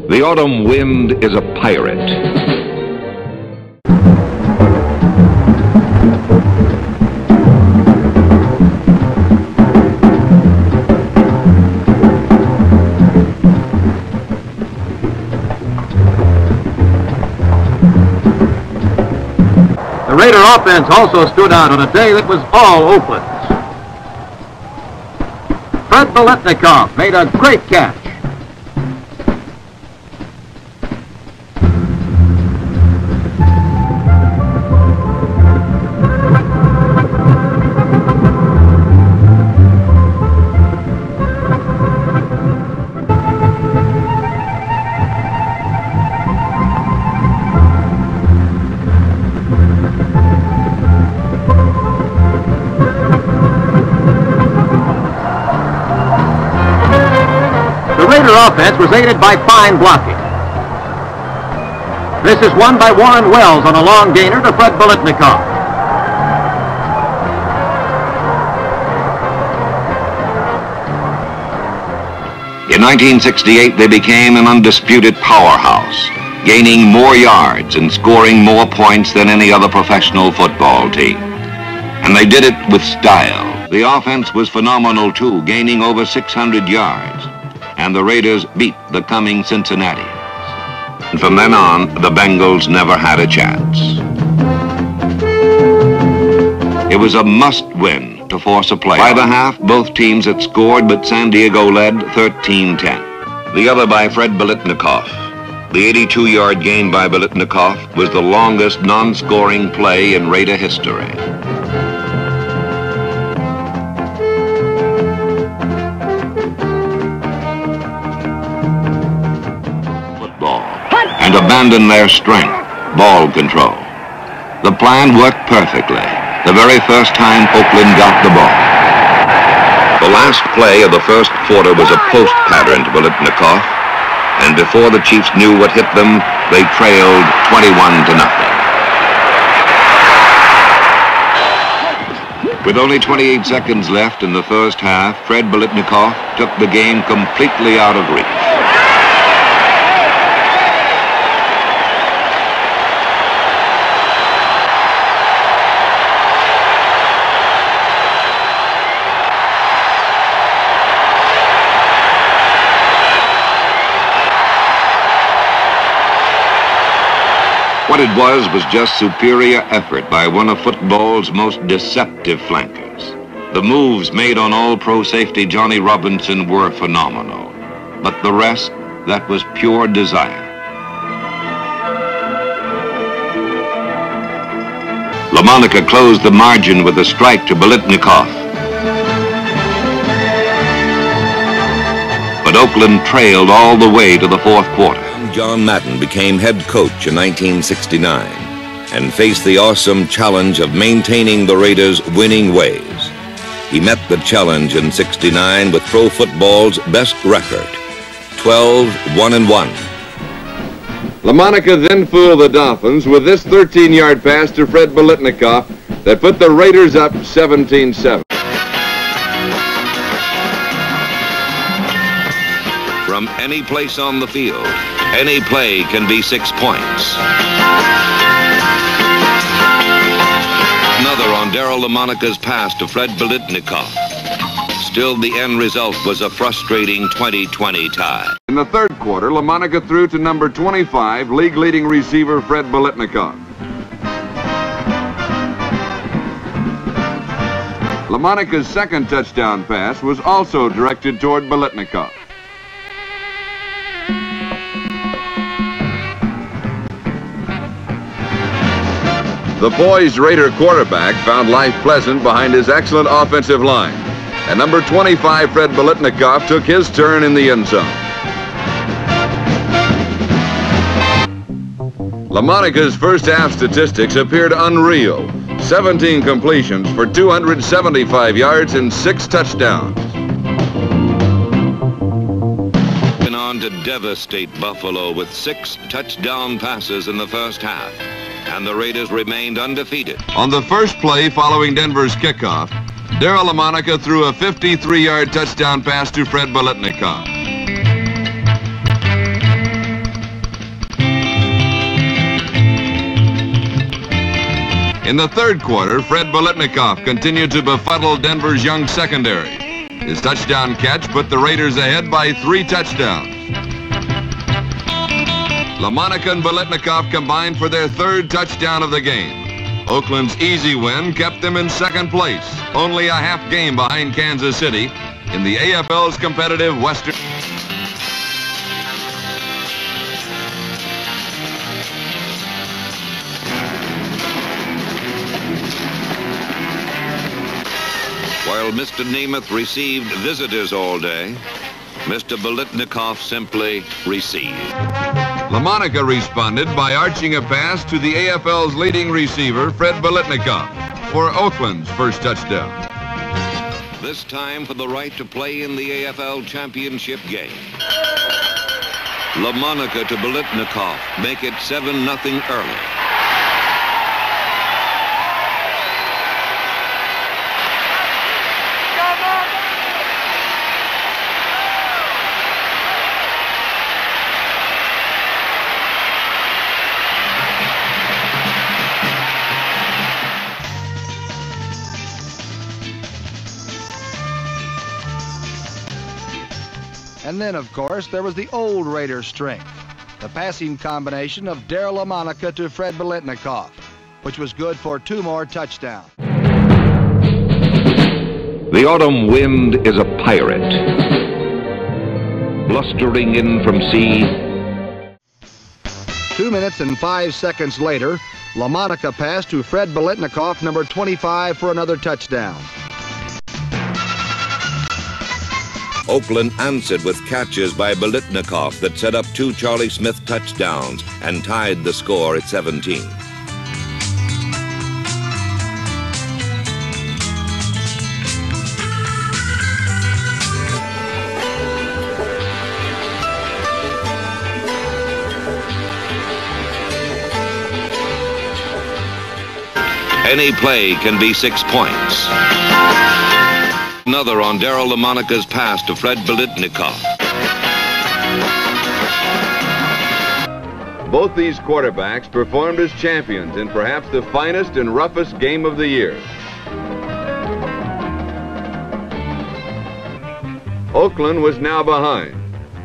The autumn wind is a pirate. The Raider offense also stood out on a day that was all Oakland's. Fred Biletnikoff made a great catch. The Raider offense was aided by fine blocking. This is won by Warren Wells on a long gainer to Fred Biletnikoff. In 1968, they became an undisputed powerhouse, gaining more yards and scoring more points than any other professional football team. And they did it with style. The offense was phenomenal too, gaining over 600 yards. And the Raiders beat the coming Cincinnati. And from then on, the Bengals never had a chance. It was a must-win to force a play. By the half, both teams had scored, but San Diego led 13-10. The other by Fred Biletnikoff. The 82-yard gain by Biletnikoff was the longest non-scoring play in Raider history. And abandon their strength, ball control. The plan worked perfectly, the very first time Oakland got the ball. The last play of the first quarter was a post pattern to Biletnikoff, and before the Chiefs knew what hit them, they trailed 21-0. With only 28 seconds left in the first half, Fred Biletnikoff took the game completely out of reach. What it was just superior effort by one of football's most deceptive flankers. The moves made on All-Pro safety Johnny Robinson were phenomenal. But the rest, that was pure desire. Lamonica closed the margin with a strike to Biletnikoff. But Oakland trailed all the way to the fourth quarter. John Madden became head coach in 1969 and faced the awesome challenge of maintaining the Raiders' winning ways. He met the challenge in '69 with pro football's best record, 12-1-1. Lamonica then fooled the Dolphins with this 13-yard pass to Fred Biletnikoff that put the Raiders up 17-7. From any place on the field, any play can be 6 points. Another on Daryle Lamonica's pass to Fred Biletnikoff. Still, the end result was a frustrating 20-20 tie. In the third quarter, Lamonica threw to number 25, league-leading receiver Fred Biletnikoff. Lamonica's second touchdown pass was also directed toward Biletnikoff. The poised Raider quarterback found life pleasant behind his excellent offensive line. And number 25, Fred Biletnikoff, took his turn in the end zone. Lamonica's first half statistics appeared unreal. 17 completions for 275 yards and 6 touchdowns. Went on to devastate Buffalo with 6 touchdown passes in the first half. And the Raiders remained undefeated. On the first play following Denver's kickoff, Daryle Lamonica threw a 53-yard touchdown pass to Fred Biletnikoff. In the third quarter, Fred Biletnikoff continued to befuddle Denver's young secondary. His touchdown catch put the Raiders ahead by 3 touchdowns. Lamonica and Biletnikoff combined for their 3rd touchdown of the game. Oakland's easy win kept them in 2nd place, only a half game behind Kansas City in the AFL's competitive Western. While Mr. Nemeth received visitors all day, Mr. Biletnikoff simply received. Lamonica responded by arching a pass to the AFL's leading receiver, Fred Biletnikoff, for Oakland's first touchdown. This time for the right to play in the AFL championship game. Lamonica to Biletnikoff make it 7-0 early. And then, of course, there was the old Raider strength, the passing combination of Daryle Lamonica to Fred Biletnikoff, which was good for 2 more touchdowns. The autumn wind is a pirate, blustering in from sea. 2 minutes and 5 seconds later, Lamonica passed to Fred Biletnikoff, number 25, for another touchdown. Oakland answered with catches by Biletnikoff that set up 2 Charlie Smith touchdowns and tied the score at 17. Any play can be 6 points. Another on Daryle Lamonica's pass to Fred Biletnikoff. Both these quarterbacks performed as champions in perhaps the finest and roughest game of the year. Oakland was now behind,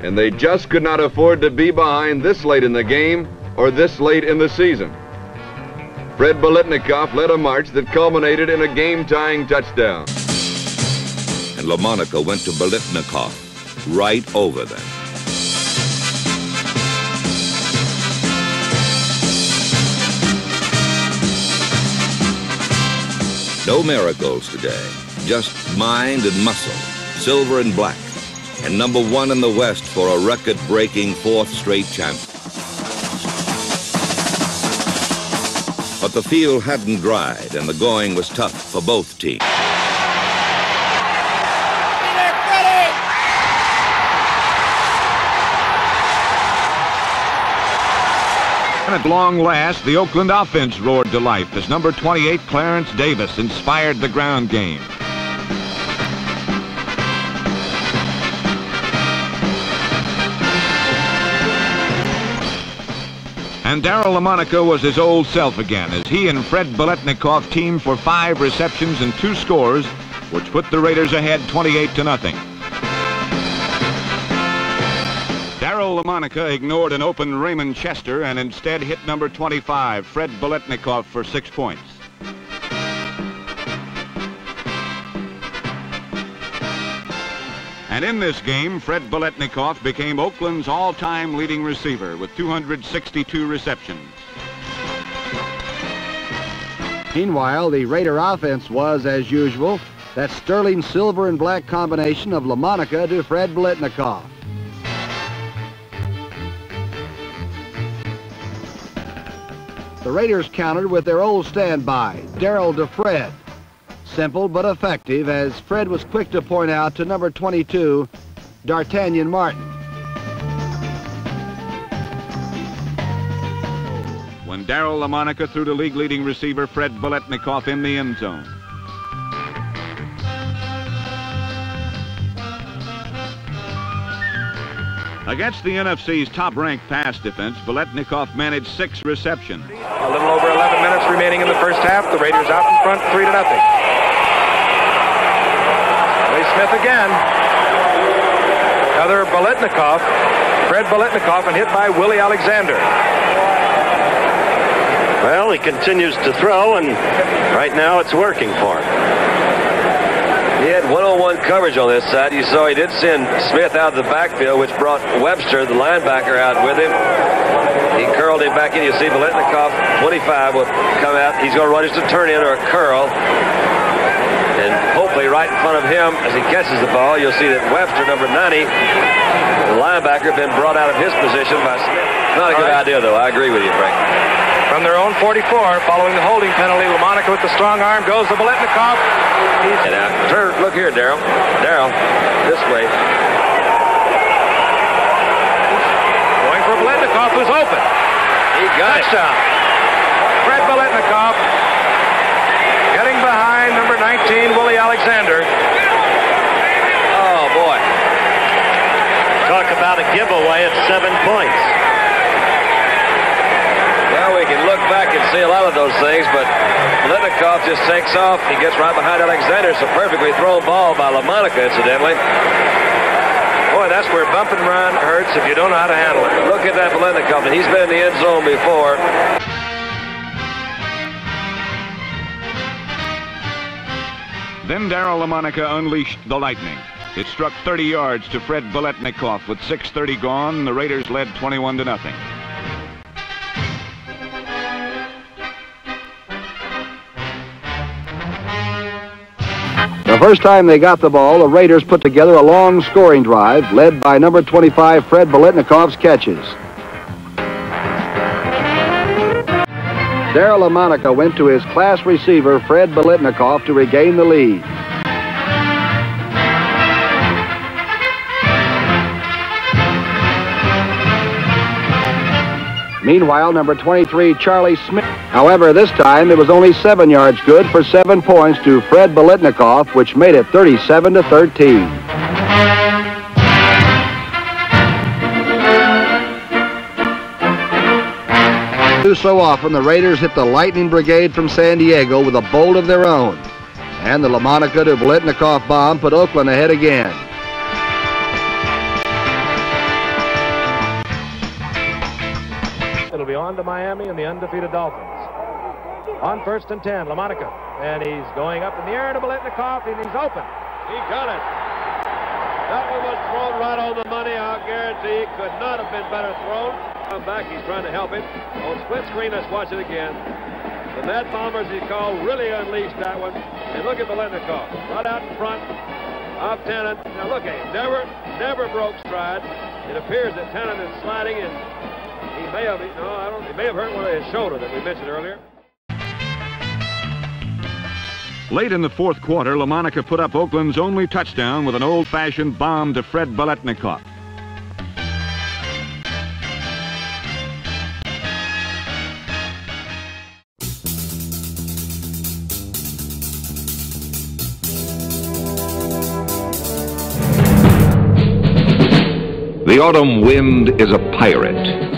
and they just could not afford to be behind this late in the game or this late in the season. Fred Biletnikoff led a march that culminated in a game-tying touchdown. And Lamonica went to Biletnikoff, right over them. No miracles today, just mind and muscle, silver and black, and number 1 in the West for a record-breaking 4th straight champion. But the field hadn't dried, and the going was tough for both teams. And at long last, the Oakland offense roared to life as number 28, Clarence Davis, inspired the ground game. And Daryle Lamonica was his old self again as he and Fred Biletnikoff teamed for 5 receptions and 2 scores, which put the Raiders ahead 28-0. Daryle Lamonica ignored an open Raymond Chester and instead hit number 25, Fred Biletnikoff, for 6 points. And in this game, Fred Biletnikoff became Oakland's all-time leading receiver with 262 receptions. Meanwhile, the Raider offense was, as usual, that sterling silver and black combination of Lamonica to Fred Biletnikoff. The Raiders countered with their old standby, Daryle to Fred. Simple but effective, as Fred was quick to point out to number 22, D'Artagnan Martin. When Daryle Lamonica threw to league-leading receiver Fred Biletnikoff in the end zone. Against the NFC's top-ranked pass defense, Biletnikoff managed 6 receptions. A little over 11 minutes remaining in the first half. The Raiders out in front, 3-0. Lee Smith again. Another Biletnikoff. Fred Biletnikoff, and hit by Willie Alexander. Well, he continues to throw, and right now it's working for him. He had one-on-one coverage on this side. You saw he did send Smith out of the backfield, which brought Webster, the linebacker, out with him. He curled him back in. You see Biletnikoff, 25, will come out. He's going to run just a turn in or a curl. And hopefully right in front of him, as he catches the ball, you'll see that Webster, number 90, the linebacker, been brought out of his position by Smith. Not a good idea, though. I agree with you, Frank. From their own 44, following the holding penalty, Lamonica with the strong arm goes to Biletnikoff. Turn, look here, Daryle. Daryle, this way. Going for Biletnikoff, who's open. He got Touchdown. Fred Biletnikoff getting behind number 19, Willie Alexander. Oh, boy. Talk about a giveaway of 7 points. Well, we can look back and see a lot of those things, but Biletnikoff just takes off. He gets right behind Alexander. It's a perfectly thrown ball by Lamonica, incidentally. Boy, that's where bump and run hurts if you don't know how to handle it. Look at that Biletnikoff, and he's been in the end zone before. Then Daryle Lamonica unleashed the lightning. It struck 30 yards to Fred Biletnikoff. With 6:30 gone, the Raiders led 21-0. The first time they got the ball, the Raiders put together a long scoring drive led by number 25, Fred Biletnikoff's catches. Daryle Lamonica went to his class receiver, Fred Biletnikoff, to regain the lead. Meanwhile, number 23, Charlie Smith. However, this time it was only 7 yards good for 7 points to Fred Biletnikoff, which made it 37-13. So often, the Raiders hit the Lightning Brigade from San Diego with a bolt of their own. And the Lamonica to Biletnikoff bomb put Oakland ahead again. It'll be on to Miami and the undefeated Dolphins. On 1st and 10, Lamonica. And he's going up in the air to Biletnikoff, and he's open. He got it. That one was thrown right on the money. I'll guarantee it could not have been better thrown. Come back, he's trying to help him. On split screen, let's watch it again. The Mad Bombers, he called, really unleashed that one. And look at Biletnikoff, right out in front of Tennant. Now look at him, never broke stride. It appears that Tennant is sliding, and he may have, he may have hurt one of his shoulder that we mentioned earlier. Late in the fourth quarter, Lamonica put up Oakland's only touchdown with an old-fashioned bomb to Fred Biletnikoff. The autumn wind is a pirate.